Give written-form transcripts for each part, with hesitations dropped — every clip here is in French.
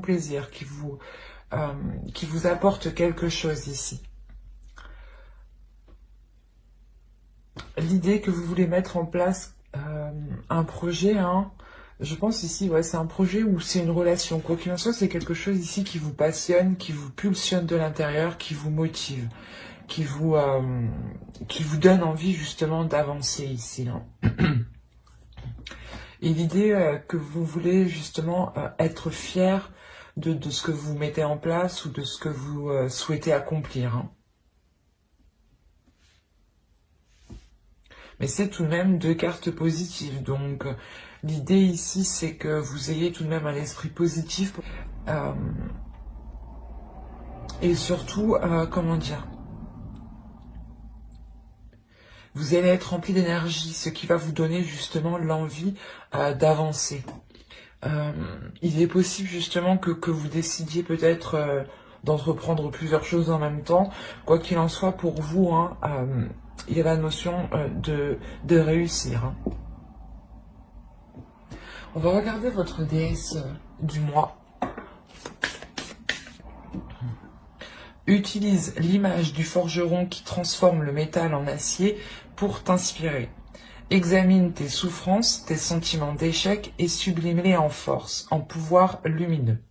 plaisir, qui vous apporte quelque chose ici. L'idée que vous voulez mettre en place un projet, hein, je pense ici, ouais, c'est un projet ou c'est une relation. Quoi qu'il en soit, c'est quelque chose ici qui vous passionne, qui vous pulsionne de l'intérieur, qui vous motive, qui vous donne envie justement d'avancer ici. Hein. Et l'idée que vous voulez justement être fier de ce que vous mettez en place ou de ce que vous souhaitez accomplir. Hein. Mais c'est tout de même deux cartes positives. Donc l'idée ici, c'est que vous ayez tout de même un esprit positif. Et surtout, comment dire, vous allez être rempli d'énergie, ce qui va vous donner justement l'envie d'avancer. Il est possible justement que vous décidiez peut-être d'entreprendre plusieurs choses en même temps. Quoi qu'il en soit, pour vous, hein, il y a la notion de réussir. Hein. On va regarder votre déesse du mois. Utilise l'image du forgeron qui transforme le métal en acier pour t'inspirer. Examine tes souffrances, tes sentiments d'échec et sublime-les en force, en pouvoir lumineux.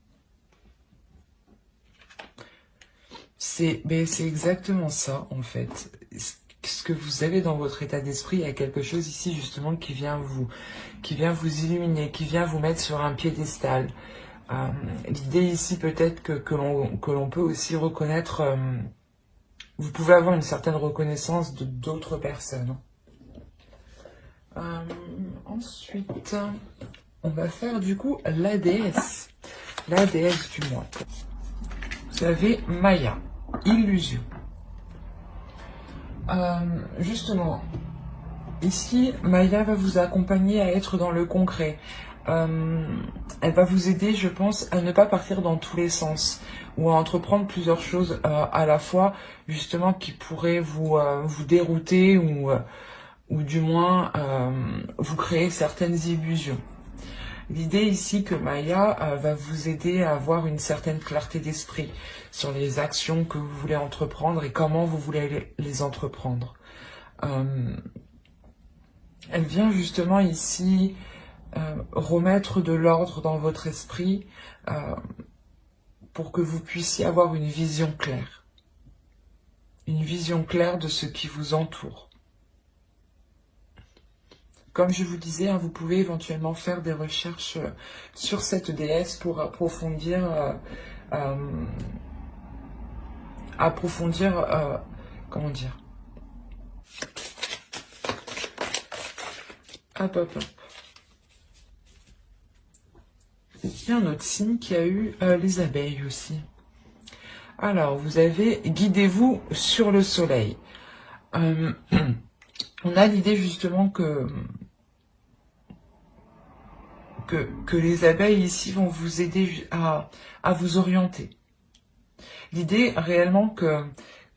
C'est exactement ça, en fait. Ce que vous avez dans votre état d'esprit, il y a quelque chose ici, justement, qui vient vous illuminer, qui vient vous mettre sur un piédestal. L'idée ici, peut-être que l'on peut aussi reconnaître... vous pouvez avoir une certaine reconnaissance de d'autres personnes. Ensuite, on va faire du coup la déesse du mois. Vous avez Maya, illusion. Justement, ici, Maya va vous accompagner à être dans le concret. Elle va vous aider, je pense, à ne pas partir dans tous les sens ou à entreprendre plusieurs choses à la fois, justement, qui pourraient vous dérouter ou du moins vous créer certaines illusions. L'idée ici que Maya va vous aider à avoir une certaine clarté d'esprit sur les actions que vous voulez entreprendre et comment vous voulez les entreprendre. Elle vient justement ici remettre de l'ordre dans votre esprit pour que vous puissiez avoir une vision claire. Une vision claire de ce qui vous entoure. Comme je vous disais, hein, vous pouvez éventuellement faire des recherches sur cette déesse pour approfondir, comment dire, hop, hop, hop. Il y a un autre signe qui a eu les abeilles aussi. Alors, vous avez « Guidez-vous sur le soleil ». On a l'idée justement que les abeilles ici vont vous aider à vous orienter. L'idée réellement que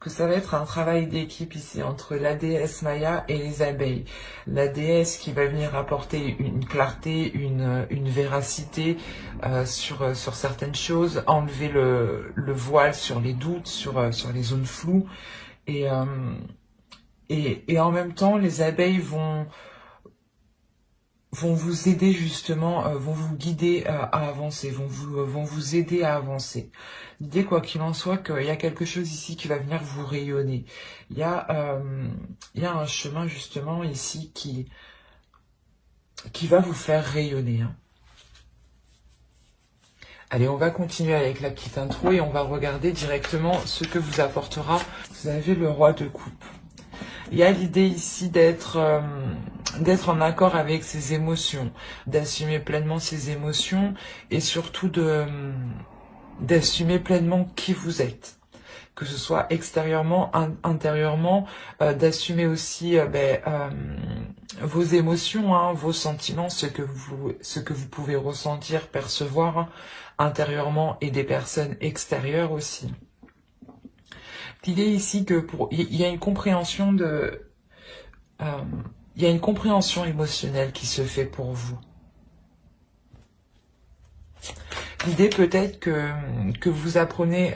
ça va être un travail d'équipe ici entre la déesse Maya et les abeilles. La déesse qui va venir apporter une clarté, une véracité sur certaines choses, enlever le voile sur les doutes, sur les zones floues. Et en même temps, les abeilles vont vous aider justement, vont vous guider à avancer, vont vous aider à avancer. L'idée, quoi qu'il en soit, qu'il y a quelque chose ici qui va venir vous rayonner. Il y a un chemin justement ici qui va vous faire rayonner. Hein. Allez, on va continuer avec la petite intro et on va regarder directement ce que vous apportera. Vous avez le roi de coupe. Il y a l'idée ici d'être en accord avec ses émotions, d'assumer pleinement ses émotions et surtout d'assumer pleinement qui vous êtes. Que ce soit extérieurement, intérieurement, d'assumer aussi vos émotions, hein, vos sentiments, ce que vous pouvez ressentir, percevoir hein, intérieurement et des personnes extérieures aussi. L'idée ici que il y a une compréhension il y a une compréhension émotionnelle qui se fait pour vous. L'idée peut-être que vous apprenez,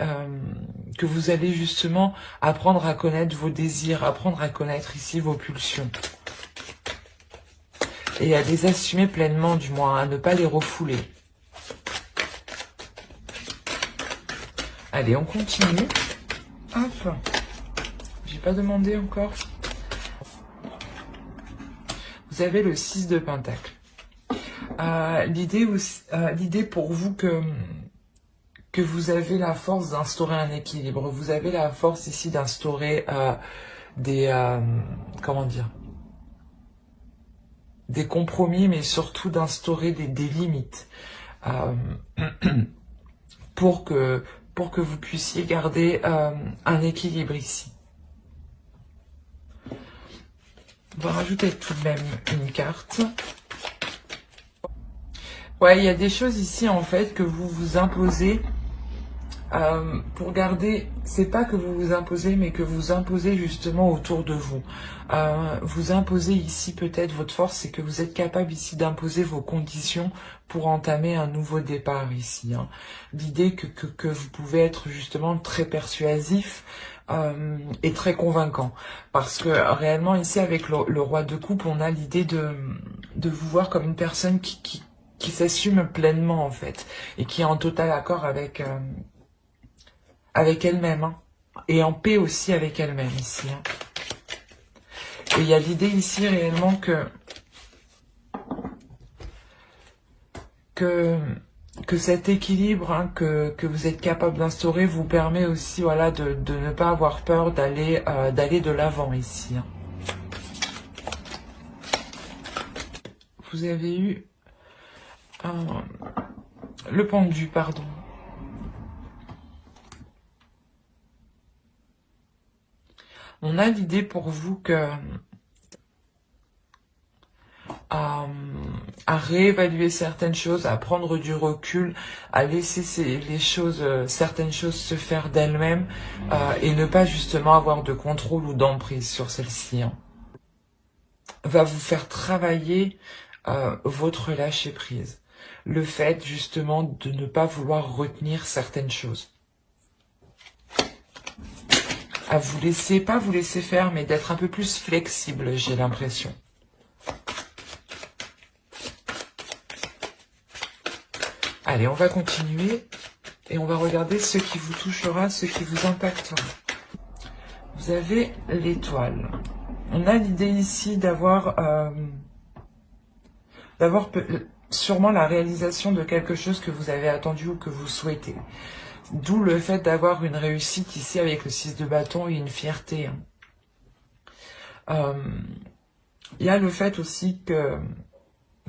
que vous allez justement apprendre à connaître vos désirs, apprendre à connaître ici vos pulsions. Et à les assumer pleinement, du moins, à ne pas les refouler. Allez, on continue. Hop. J'ai pas demandé encore. Vous avez le 6 de Pentacle. L'idée pour vous que vous avez la force d'instaurer un équilibre. Vous avez la force ici d'instaurer comment dire, des compromis, mais surtout d'instaurer des limites pour que vous puissiez garder un équilibre ici. On va rajouter tout de même une carte. Ouais, il y a des choses ici en fait que vous vous imposez pour garder, c'est pas que vous vous imposez, mais que vous imposez justement autour de vous. Vous imposez ici peut-être votre force, c'est que vous êtes capable ici d'imposer vos conditions pour entamer un nouveau départ ici. Hein. L'idée que vous pouvez être justement très persuasif et très convaincant. Parce que réellement ici avec le roi de coupe, on a l'idée de vous voir comme une personne qui s'assume pleinement en fait et qui est en total accord avec elle-même, hein, et en paix aussi avec elle-même ici. Hein. Et il y a l'idée ici réellement que cet équilibre hein, que vous êtes capable d'instaurer vous permet aussi voilà, de ne pas avoir peur d'aller de l'avant ici. Hein. Vous avez eu le pendu, pardon. On a l'idée pour vous que à réévaluer certaines choses, à prendre du recul, à laisser certaines choses se faire d'elles-mêmes et ne pas justement avoir de contrôle ou d'emprise sur celles-ci. Hein. Va vous faire travailler votre lâcher-prise. Le fait justement de ne pas vouloir retenir certaines choses. À vous laisser, pas vous laisser faire, mais d'être un peu plus flexible, j'ai l'impression. Allez, on va continuer et on va regarder ce qui vous touchera, ce qui vous impactera. Vous avez l'étoile. On a l'idée ici d'avoir sûrement la réalisation de quelque chose que vous avez attendu ou que vous souhaitez. D'où le fait d'avoir une réussite ici avec le 6 de bâton et une fierté. Il y a le fait aussi que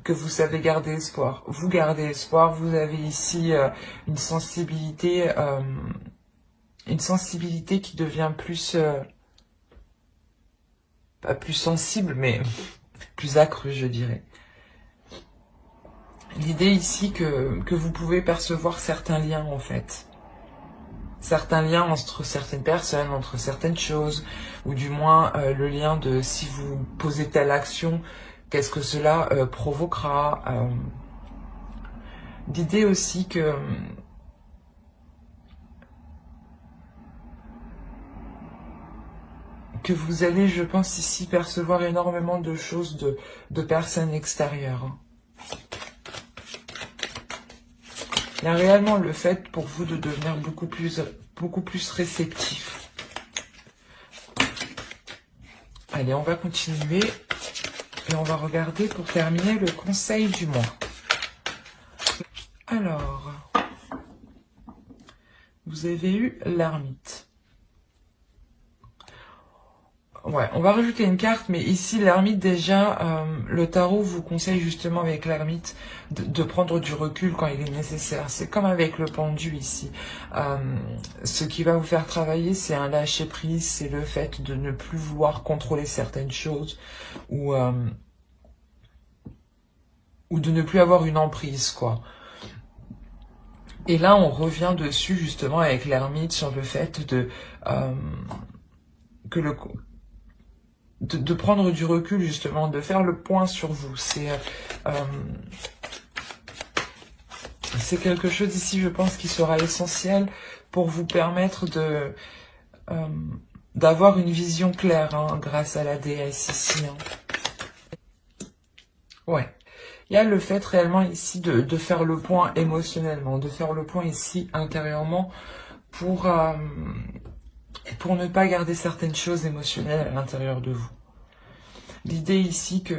vous savez garder espoir. Vous gardez espoir, vous avez ici une sensibilité qui devient plus, pas plus sensible, mais plus accrue, je dirais. L'idée ici que vous pouvez percevoir certains liens, en fait. Certains liens entre certaines personnes, entre certaines choses, ou du moins le lien de si vous posez telle action, qu'est-ce que cela provoquera. L'idée aussi que vous allez, je pense, ici percevoir énormément de choses de personnes extérieures. Il y a réellement le fait pour vous de devenir beaucoup plus réceptif. Allez, on va continuer et on va regarder pour terminer le conseil du mois. Alors, vous avez eu l'ermite. Ouais, on va rajouter une carte, mais ici, l'ermite, déjà, le tarot vous conseille justement avec l'ermite de prendre du recul quand il est nécessaire. C'est comme avec le pendu ici. Ce qui va vous faire travailler, c'est un lâcher-prise, c'est le fait de ne plus vouloir contrôler certaines choses ou de ne plus avoir une emprise, quoi. Et là, on revient dessus, justement, avec l'ermite, sur le fait de prendre du recul, justement, de faire le point sur vous. C'est c'est quelque chose ici, je pense, qui sera essentiel pour vous permettre de d'avoir une vision claire, hein, grâce à la déesse ici. Hein. Ouais. Il y a le fait réellement ici de faire le point émotionnellement, de faire le point ici intérieurement pour ne pas garder certaines choses émotionnelles à l'intérieur de vous. L'idée ici que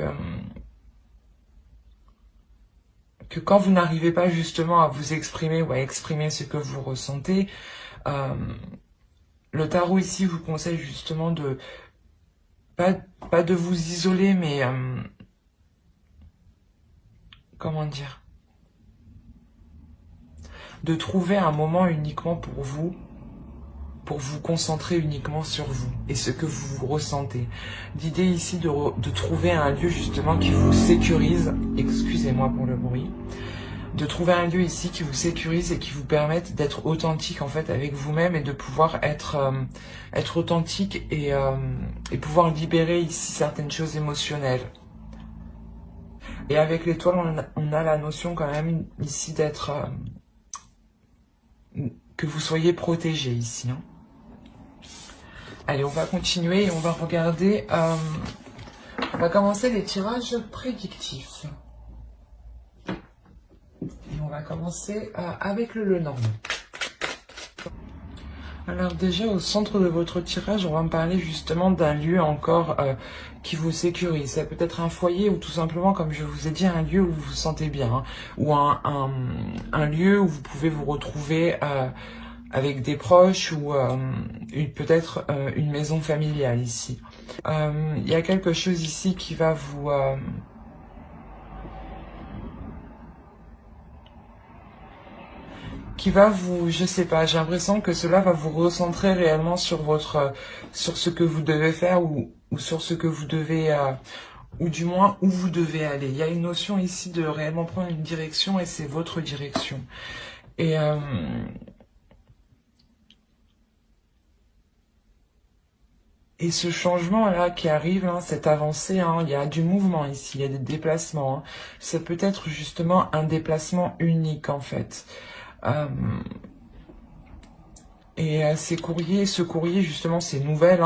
quand vous n'arrivez pas justement à vous exprimer ou à exprimer ce que vous ressentez, le tarot ici vous conseille justement de pas de vous isoler, mais comment dire, de trouver un moment uniquement pour vous concentrer uniquement sur vous et ce que vous ressentez. L'idée ici de trouver un lieu justement qui vous sécurise, excusez-moi pour le bruit, de trouver un lieu ici qui vous sécurise et qui vous permette d'être authentique en fait avec vous-même et de pouvoir être authentique et pouvoir libérer ici certaines choses émotionnelles. Et avec l'étoile, on a la notion quand même ici d'être que vous soyez protégé ici. Hein. Allez, on va continuer et on va regarder, on va commencer les tirages prédictifs. Et on va commencer avec le Lenormand. Alors déjà, au centre de votre tirage, on va me parler justement d'un lieu encore qui vous sécurise. Ça peut être un foyer ou tout simplement, comme je vous ai dit, un lieu où vous vous sentez bien. Hein, ou un lieu où vous pouvez vous retrouver avec des proches ou peut-être une maison familiale ici. Il y a quelque chose ici qui va vous... je sais pas, j'ai l'impression que cela va vous recentrer réellement sur sur ce que vous devez faire ou sur ce que vous devez, ou du moins où vous devez aller. Il y a une notion ici de réellement prendre une direction et c'est votre direction. Et ce changement-là qui arrive, hein, cette avancée, hein, il y a du mouvement ici, il y a des déplacements. Hein. Ça peut être justement un déplacement unique en fait. Ces courriers, ce courrier justement, ces nouvelles,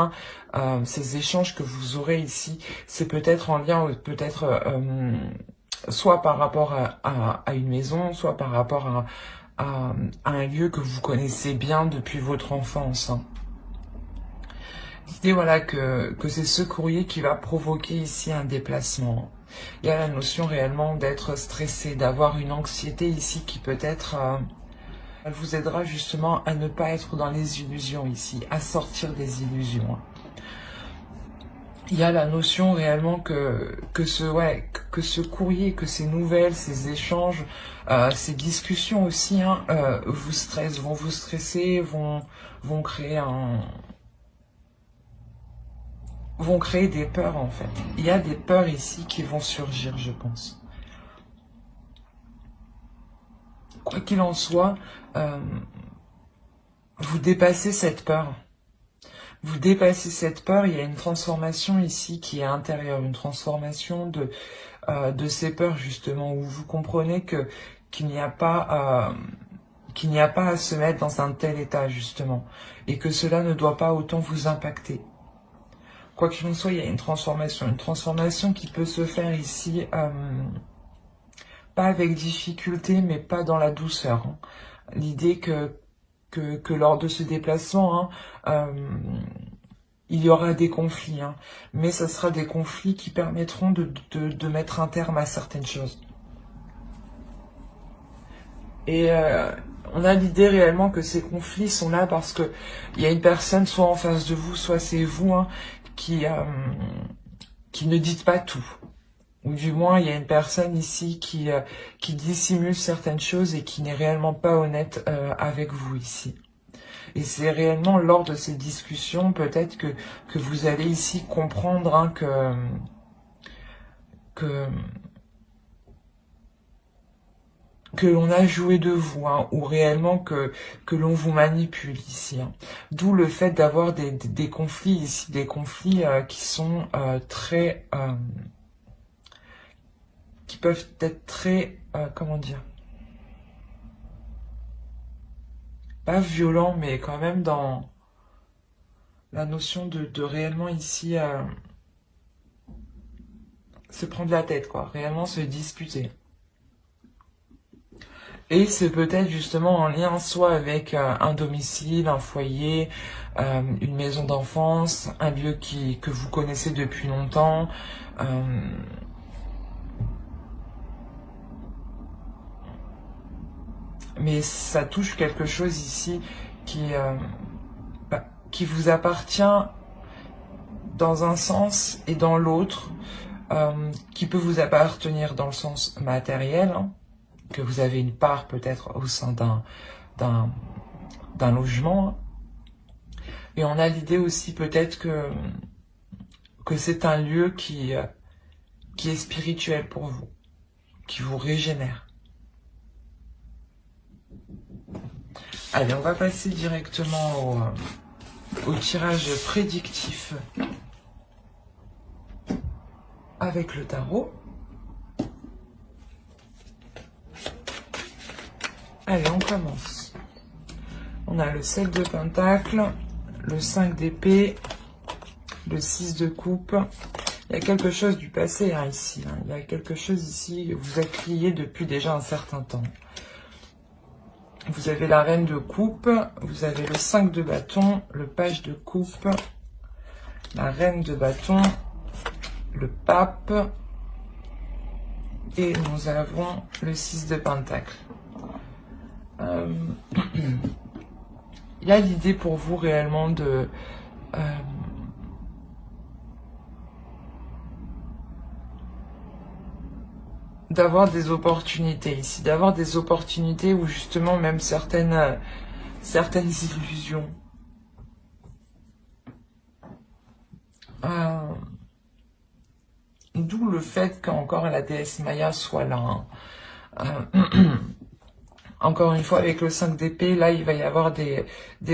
hein, ces échanges que vous aurez ici, c'est peut-être en lien, peut-être soit par rapport à une maison, soit par rapport à un lieu que vous connaissez bien depuis votre enfance. Hein. L'idée, voilà, que c'est ce courrier qui va provoquer ici un déplacement. Il y a la notion réellement d'être stressé, d'avoir une anxiété ici qui peut-être elle vous aidera justement à ne pas être dans les illusions ici, à sortir des illusions. Il y a la notion réellement que ce courrier, que ces nouvelles, ces échanges, ces discussions aussi, hein, vous stressent, vont vous stresser, vont créer vont créer des peurs en fait. Il y a des peurs ici qui vont surgir, je pense. Quoi qu'il en soit, vous dépassez cette peur. Vous dépassez cette peur, il y a une transformation ici qui est intérieure, une transformation de ces peurs justement, où vous comprenez qu'il n'y a pas à se mettre dans un tel état justement, et que cela ne doit pas autant vous impacter. Quoi qu'il en soit, il y a une transformation qui peut se faire ici, pas avec difficulté, mais pas dans la douceur. Hein. L'idée que lors de ce déplacement, hein, il y aura des conflits, hein, mais ce sera des conflits qui permettront de mettre un terme à certaines choses. Et on a l'idée réellement que ces conflits sont là parce que il y a une personne soit en face de vous, soit c'est vous, hein, qui ne dites pas tout. Ou du moins, il y a une personne ici qui dissimule certaines choses et qui n'est réellement pas honnête avec vous ici. Et c'est réellement lors de ces discussions, peut-être que vous allez ici comprendre, hein, que l'on a joué de vous, hein, ou réellement que l'on vous manipule ici. Hein. D'où le fait d'avoir des conflits ici, des conflits qui sont très... qui peuvent être très... comment dire pas violent, mais quand même dans la notion de réellement ici se prendre la tête, quoi, réellement se disputer. Et c'est peut-être justement en lien soit avec un domicile, un foyer, une maison d'enfance, un lieu que vous connaissez depuis longtemps. Mais ça touche quelque chose ici qui vous appartient dans un sens et dans l'autre, qui peut vous appartenir dans le sens matériel, hein, que vous avez une part peut-être au sein d'un logement. Hein. Et on a l'idée aussi peut-être que c'est un lieu qui est spirituel pour vous, qui vous régénère. Allez, on va passer directement au tirage prédictif avec le tarot. Allez, on commence. On a le 7 de pentacle, le 5 d'épée, le 6 de coupe. Il y a quelque chose du passé hein, ici. Hein. Il y a quelque chose ici que vous êtes lié depuis déjà un certain temps. Vous avez la reine de coupe, vous avez le 5 de bâton, le page de coupe, la reine de bâton, le pape et nous avons le 6 de pentacle. Il y a l'idée pour vous réellement de d'avoir des opportunités ici, d'avoir des opportunités où justement même certaines illusions d'où le fait qu'encore la déesse Maya soit là. Hein. Encore une fois, avec le 5 d'épée, là, il va y avoir des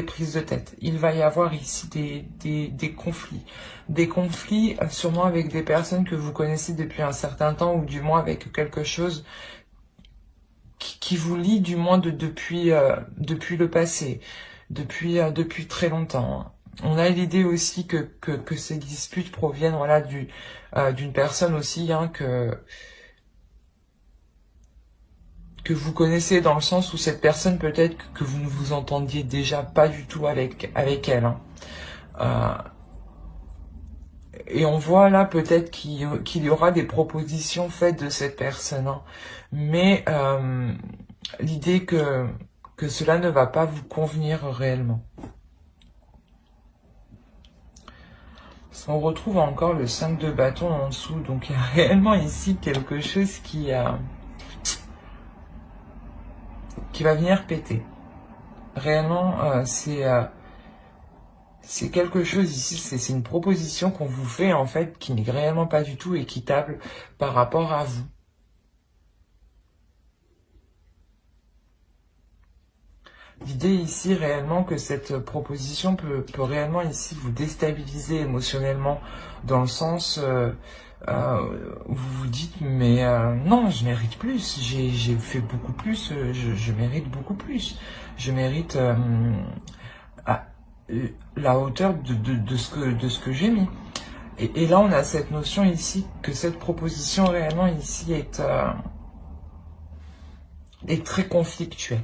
prises de tête. Il va y avoir ici des conflits. Des conflits, sûrement avec des personnes que vous connaissez depuis un certain temps, ou du moins avec quelque chose qui vous lie, du moins depuis le passé, depuis très longtemps. On a l'idée aussi que ces disputes proviennent voilà, d'une personne aussi hein, que vous connaissez dans le sens où cette personne peut-être que vous ne vous entendiez déjà pas du tout avec elle. Hein. Et on voit là peut-être qu'il y aura des propositions faites de cette personne. Hein. Mais l'idée que cela ne va pas vous convenir réellement. On retrouve encore le 5 de bâton en dessous. Donc il y a réellement ici quelque chose qui va venir péter. Réellement, c'est quelque chose ici, c'est une proposition qu'on vous fait en fait qui n'est réellement pas du tout équitable par rapport à vous. L'idée ici réellement que cette proposition peut réellement ici vous déstabiliser émotionnellement dans le sens où vous vous dites mais non je mérite plus, j'ai fait beaucoup plus, je mérite beaucoup plus, je mérite la hauteur de ce que j'ai mis. Et là on a cette notion ici que cette proposition réellement ici est très conflictuelle.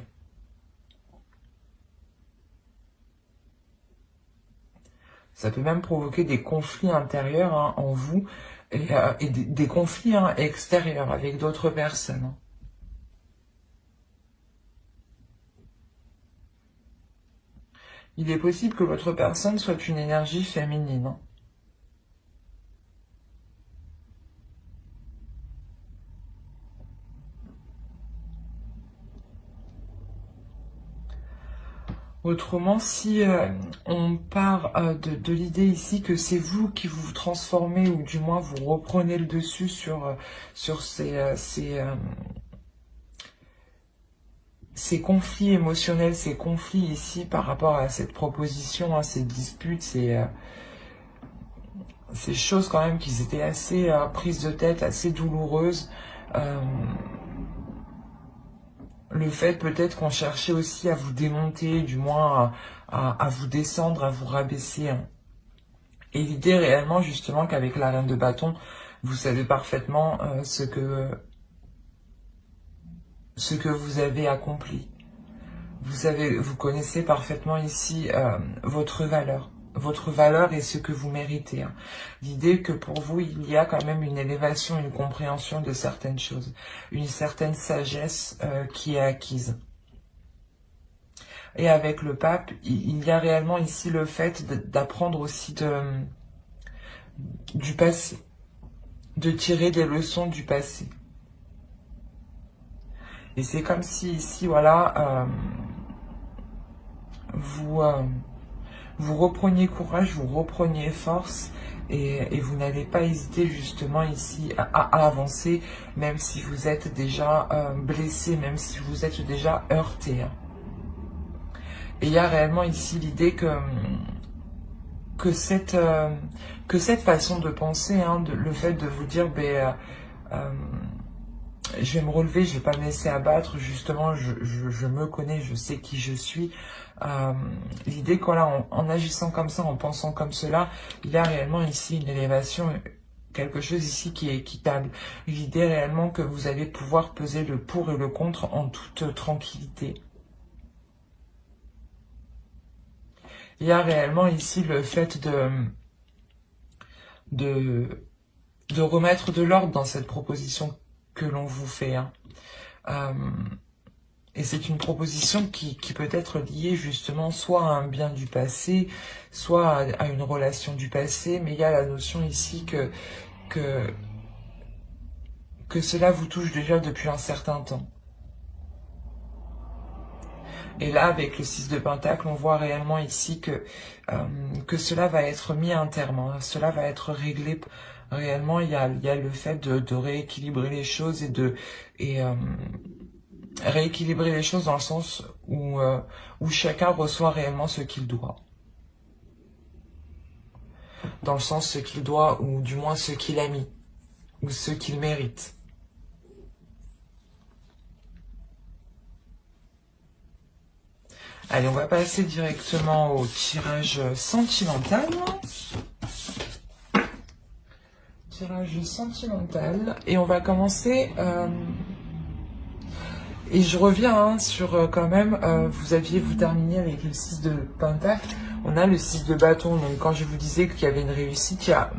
Ça peut même provoquer des conflits intérieurs hein, en vous et des conflits hein, extérieurs avec d'autres personnes. Il est possible que votre personne soit une énergie féminine. Hein. Autrement, si on part de l'idée ici que c'est vous qui vous transformez ou du moins vous reprenez le dessus sur ces conflits émotionnels, ces conflits ici par rapport à cette proposition, hein, ces disputes, ces choses quand même qui étaient assez prises de tête, assez douloureuses. le fait peut-être qu'on cherchait aussi à vous démonter, du moins à vous descendre, à vous rabaisser, hein. Et l'idée réellement justement qu'avec la reine de bâton, vous savez parfaitement ce que vous avez accompli. Vous connaissez parfaitement ici votre valeur et ce que vous méritez, hein. L'idée que pour vous, il y a quand même une élévation, une compréhension de certaines choses, une certaine sagesse qui est acquise. Et avec le pape, il y a réellement ici le fait d'apprendre aussi du passé, de tirer des leçons du passé. Et c'est comme si ici, voilà, vous, vous repreniez courage, vous repreniez force et vous n'allez pas hésiter justement ici à avancer, même si vous êtes déjà blessé, même si vous êtes déjà heurté, hein. Et il y a réellement ici l'idée que cette façon de penser, hein, le fait de vous dire, ben, je vais me relever, je vais pas me laisser abattre, justement, je me connais, je sais qui je suis. L'idée que voilà, en agissant comme ça, en pensant comme cela, il y a réellement ici une élévation, quelque chose ici qui est équitable. L'idée réellement que vous allez pouvoir peser le pour et le contre en toute tranquillité. Il y a réellement ici le fait de, de remettre de l'ordre dans cette proposition que l'on vous fait, hein. Et c'est une proposition qui peut être liée justement soit à un bien du passé, soit à une relation du passé, mais il y a la notion ici que, que cela vous touche déjà depuis un certain temps. Et là, avec le 6 de Pentacle, on voit réellement ici que cela va être mis à un terme, hein. Cela va être réglé. Réellement, il y a le fait de rééquilibrer les choses et rééquilibrer les choses dans le sens où chacun reçoit réellement ce qu'il doit. Dans le sens ce qu'il doit, ou du moins ce qu'il a mis, ou ce qu'il mérite. Allez, on va passer directement au tirage sentimental. Tirage sentimental. Et on va commencer... et je reviens hein, sur quand même, vous terminé avec le 6 de Pentacle. On a le 6 de bâton. Donc quand je vous disais qu'il y avait une réussite, il y a...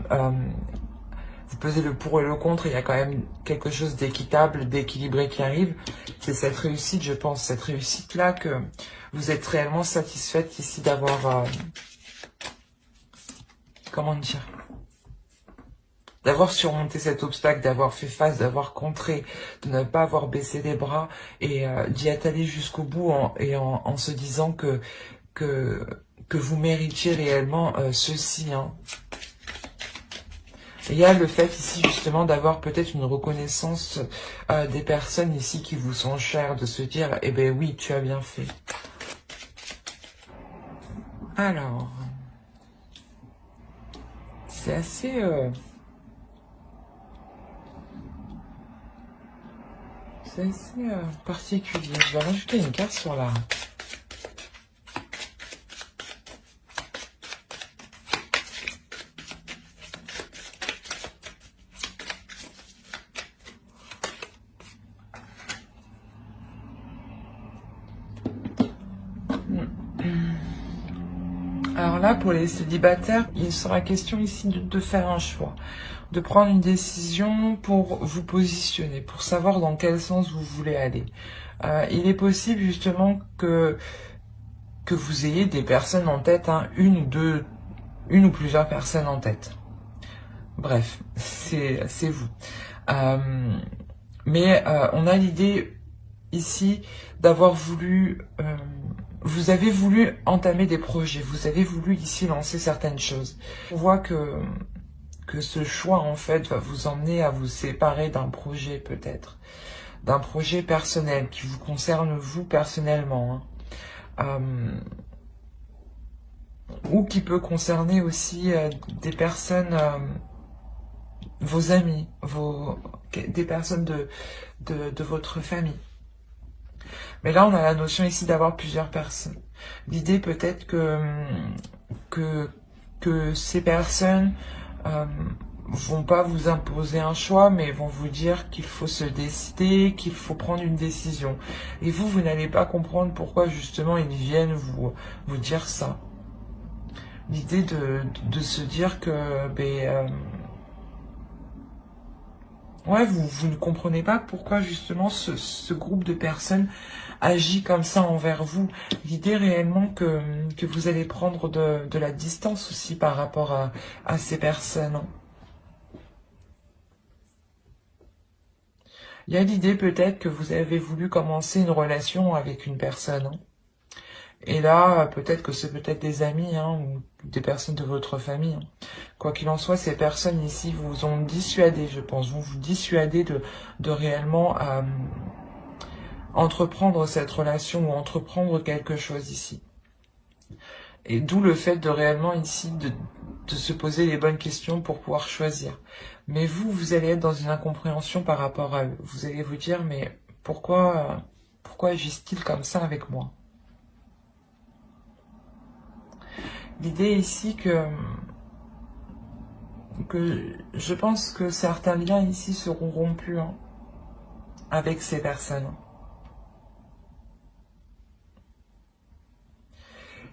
vous pesez le pour et le contre, il y a quand même quelque chose d'équitable, d'équilibré qui arrive. C'est cette réussite, je pense, cette réussite-là que vous êtes réellement satisfaite ici d'avoir... comment dire, d'avoir surmonté cet obstacle, d'avoir fait face, d'avoir contré, de ne pas avoir baissé les bras et d'y être allé jusqu'au bout en se disant que vous méritiez réellement ceci, hein. Et il y a le fait ici justement d'avoir peut-être une reconnaissance des personnes ici qui vous sont chères, de se dire, eh ben oui, tu as bien fait. Alors, c'est assez... c'est assez particulier. Je vais rajouter une carte sur la... Alors là, pour les célibataires, il sera question ici de faire un choix, de prendre une décision pour vous positionner, pour savoir dans quel sens vous voulez aller. Il est possible justement que vous ayez des personnes en tête, hein, une ou plusieurs personnes en tête. Bref, c'est vous. Mais on a l'idée ici d'avoir voulu... vous avez voulu entamer des projets, vous avez voulu ici lancer certaines choses. On voit que ce choix en fait va vous emmener à vous séparer d'un projet peut-être, d'un projet personnel qui vous concerne vous personnellement, hein. Ou qui peut concerner aussi des personnes, vos amis, des personnes de votre famille. Mais là, on a la notion ici d'avoir plusieurs personnes. L'idée peut-être que, que ces personnes vont pas vous imposer un choix, mais vont vous dire qu'il faut se décider, qu'il faut prendre une décision. Et vous n'allez pas comprendre pourquoi justement ils viennent vous dire ça. L'idée de se dire que ouais, vous ne comprenez pas pourquoi justement ce groupe de personnes agit comme ça envers vous. L'idée réellement que vous allez prendre de la distance aussi par rapport à ces personnes. Il y a l'idée peut-être que vous avez voulu commencer une relation avec une personne. Et là, peut-être que c'est peut-être des amis ou des personnes de votre famille. Quoi qu'il en soit, ces personnes ici vous ont dissuadé, je pense, vont vous dissuader de réellement entreprendre cette relation ou entreprendre quelque chose ici. Et d'où le fait de réellement ici de se poser les bonnes questions pour pouvoir choisir. Mais vous allez être dans une incompréhension par rapport à eux. Vous allez vous dire, mais pourquoi agissent-ils comme ça avec moi? L'idée ici que je pense que certains liens ici seront rompus avec ces personnes.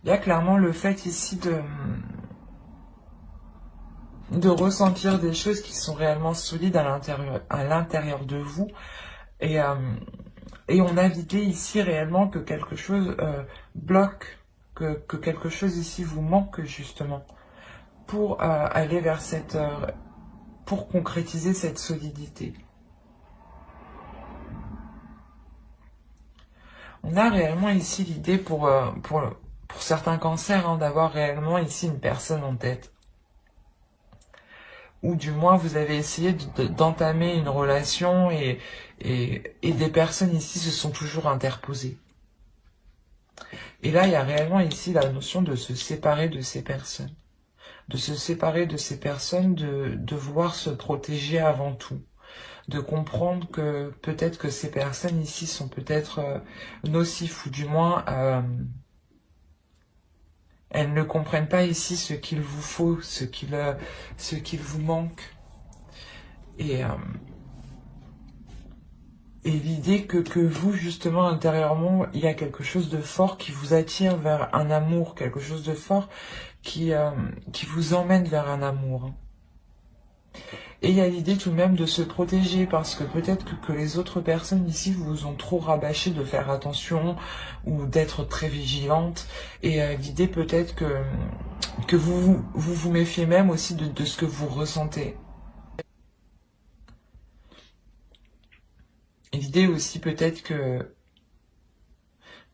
Il y a clairement le fait ici de ressentir des choses qui sont réellement solides à l'intérieur de vous. Et on a l'idée ici réellement que quelque chose bloque, que quelque chose ici vous manque justement pour aller vers pour concrétiser cette solidité. On a réellement ici l'idée pour certains cancers d'avoir réellement ici une personne en tête. Ou du moins vous avez essayé d'entamer une relation et des personnes ici se sont toujours interposées. Et là, il y a réellement ici la notion de se séparer de ces personnes. De se séparer de ces personnes, de vouloir se protéger avant tout. De comprendre que peut-être que ces personnes ici sont peut-être nocifs ou du moins elles ne comprennent pas ici ce qu'il vous faut, ce qu'il vous manque. Et l'idée que vous, justement, intérieurement, il y a quelque chose de fort qui vous attire vers un amour, quelque chose de fort qui vous emmène vers un amour. Et il y a l'idée tout de même de se protéger, parce que peut-être que les autres personnes ici vous ont trop rabâché de faire attention, ou d'être très vigilante, et l'idée peut-être que vous méfiez même aussi de ce que vous ressentez. Et l'idée aussi peut-être que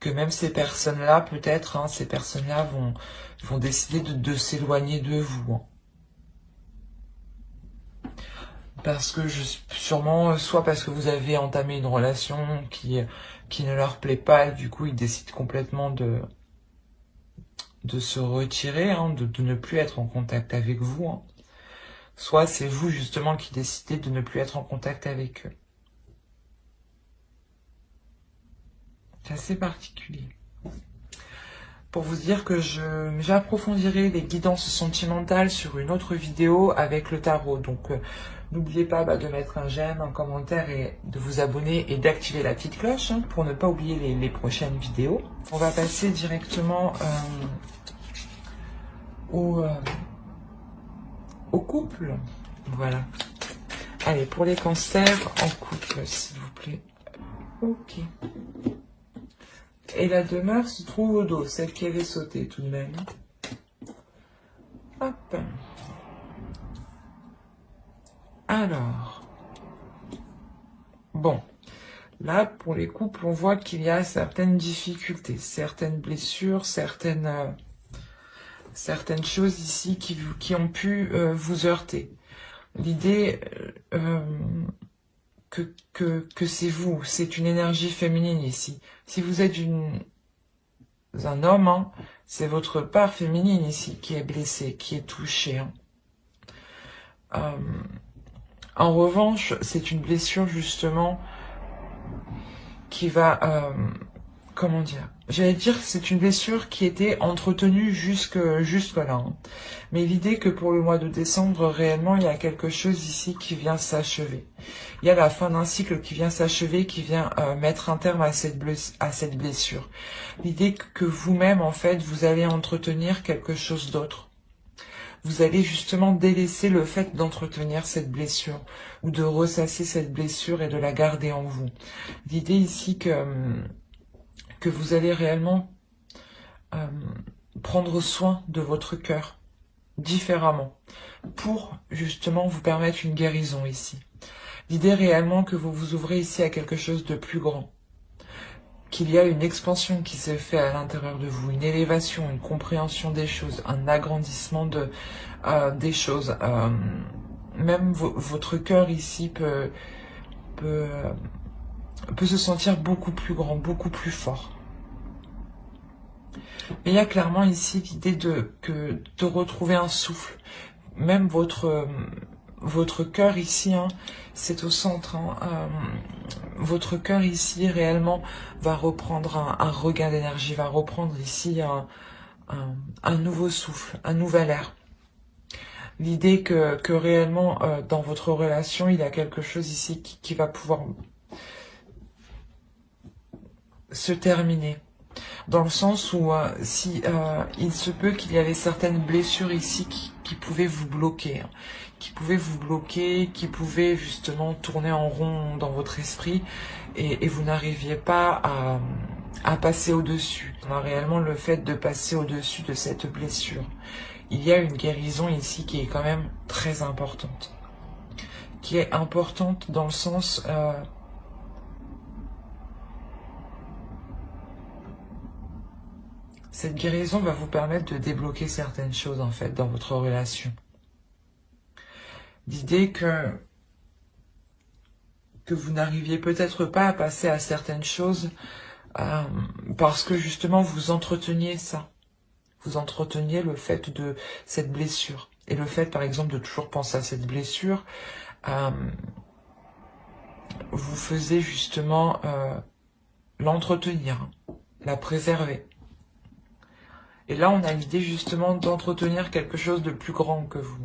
même ces personnes-là, peut-être, ces personnes-là vont décider de s'éloigner de vous. Parce que sûrement, soit parce que vous avez entamé une relation qui ne leur plaît pas, et du coup ils décident complètement de se retirer, de ne plus être en contact avec vous. Soit c'est vous justement qui décidez de ne plus être en contact avec eux. C'est assez particulier. Pour vous dire que j'approfondirai les guidances sentimentales sur une autre vidéo avec le tarot. Donc n'oubliez pas de mettre un j'aime, un commentaire et de vous abonner et d'activer la petite cloche pour ne pas oublier les prochaines vidéos. On va passer directement au couple. Voilà. Allez, pour les cancers en couple, s'il vous plaît. Ok. Et la demeure se trouve au dos, celle qui avait sauté tout de même. Hop. Alors. Bon. Là, pour les couples, on voit qu'il y a certaines difficultés, certaines blessures, certaines choses ici qui ont pu vous heurter. L'idée que c'est vous, c'est une énergie féminine ici. Si vous êtes un homme, c'est votre part féminine ici qui est blessée, qui est touchée. En revanche, c'est une blessure justement qui va, comment dire, j'allais dire que c'est une blessure qui était entretenue jusque là, hein. Mais l'idée que pour le mois de décembre, réellement, il y a quelque chose ici qui vient s'achever. Il y a la fin d'un cycle qui vient s'achever, qui vient mettre un terme à cette blessure. L'idée que vous-même, en fait, vous allez entretenir quelque chose d'autre. Vous allez justement délaisser le fait d'entretenir cette blessure ou de ressasser cette blessure et de la garder en vous. L'idée ici que vous allez réellement prendre soin de votre cœur différemment pour justement vous permettre une guérison ici. L'idée réellement que vous vous ouvrez ici à quelque chose de plus grand, qu'il y a une expansion qui s'est faite à l'intérieur de vous, une élévation, une compréhension des choses, un agrandissement des choses. Même votre cœur ici peut se sentir beaucoup plus grand, beaucoup plus fort. Mais il y a clairement ici l'idée de retrouver un souffle. Même votre cœur ici, hein, c'est au centre. Hein, votre cœur ici réellement va reprendre un regain d'énergie, va reprendre ici un nouveau souffle, un nouvel air. L'idée que réellement dans votre relation, il y a quelque chose ici qui va pouvoir se terminer. Dans le sens où si il se peut qu'il y avait certaines blessures ici qui pouvaient vous bloquer, hein, qui pouvaient justement tourner en rond dans votre esprit et vous n'arriviez pas à passer au-dessus. On a réellement le fait de passer au-dessus de cette blessure. Il y a une guérison ici qui est quand même très importante. Qui est importante dans le sens... cette guérison va vous permettre de débloquer certaines choses, en fait, dans votre relation. L'idée que vous n'arriviez peut-être pas à passer à certaines choses parce que, justement, vous entreteniez ça. Vous entreteniez le fait de cette blessure. Et le fait, par exemple, de toujours penser à cette blessure, vous faisiez justement l'entretenir, la préserver. Et là, on a l'idée justement d'entretenir quelque chose de plus grand que vous.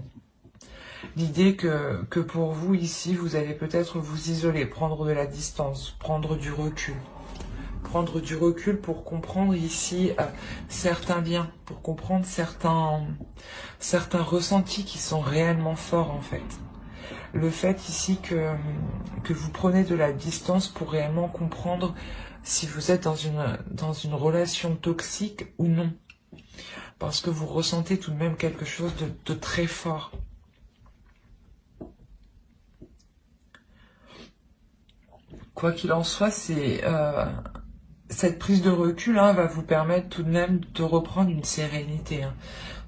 L'idée que pour vous, ici, vous allez peut-être vous isoler, prendre de la distance, prendre du recul. Prendre du recul pour comprendre ici certains liens, pour comprendre certains ressentis qui sont réellement forts en fait. Le fait ici que vous prenez de la distance pour réellement comprendre si vous êtes dans une relation toxique ou non. Parce que vous ressentez tout de même quelque chose de très fort. Quoi qu'il en soit, c'est cette prise de recul hein, va vous permettre tout de même de reprendre une sérénité, hein,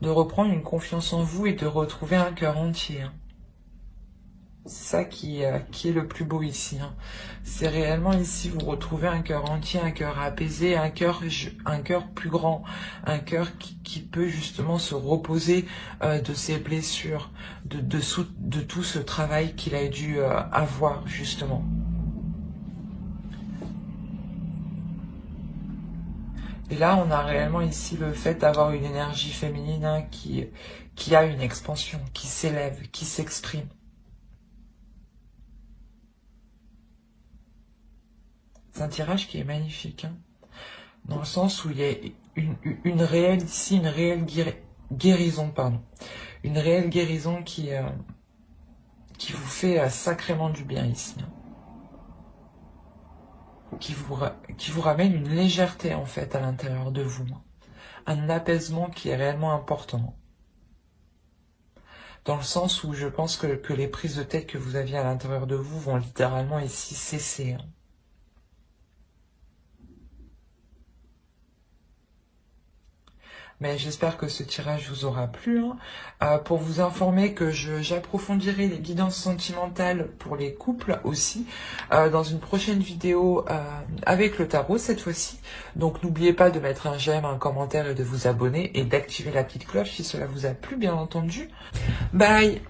de reprendre une confiance en vous et de retrouver un cœur entier. Hein. C'est ça qui est le plus beau ici. Hein. C'est réellement ici, vous retrouvez un cœur entier, un cœur apaisé, un cœur plus grand, un cœur qui peut justement se reposer de ses blessures, de tout ce travail qu'il a dû avoir justement. Et là, on a réellement ici le fait d'avoir une énergie féminine hein, qui a une expansion, qui s'élève, qui s'exprime. C'est un tirage qui est magnifique, hein, dans le sens où il y a une réelle ici, une réelle guérison, pardon. Une réelle guérison qui vous fait sacrément du bien ici. Hein. Qui vous ramène une légèreté en fait à l'intérieur de vous. Un apaisement qui est réellement important. Dans le sens où je pense que les prises de tête que vous aviez à l'intérieur de vous vont littéralement ici cesser. Hein. Mais j'espère que ce tirage vous aura plu. Hein. Pour vous informer que j'approfondirai les guidances sentimentales pour les couples aussi dans une prochaine vidéo avec le tarot cette fois-ci. Donc n'oubliez pas de mettre un j'aime, un commentaire et de vous abonner et d'activer la petite cloche si cela vous a plu bien entendu. Bye!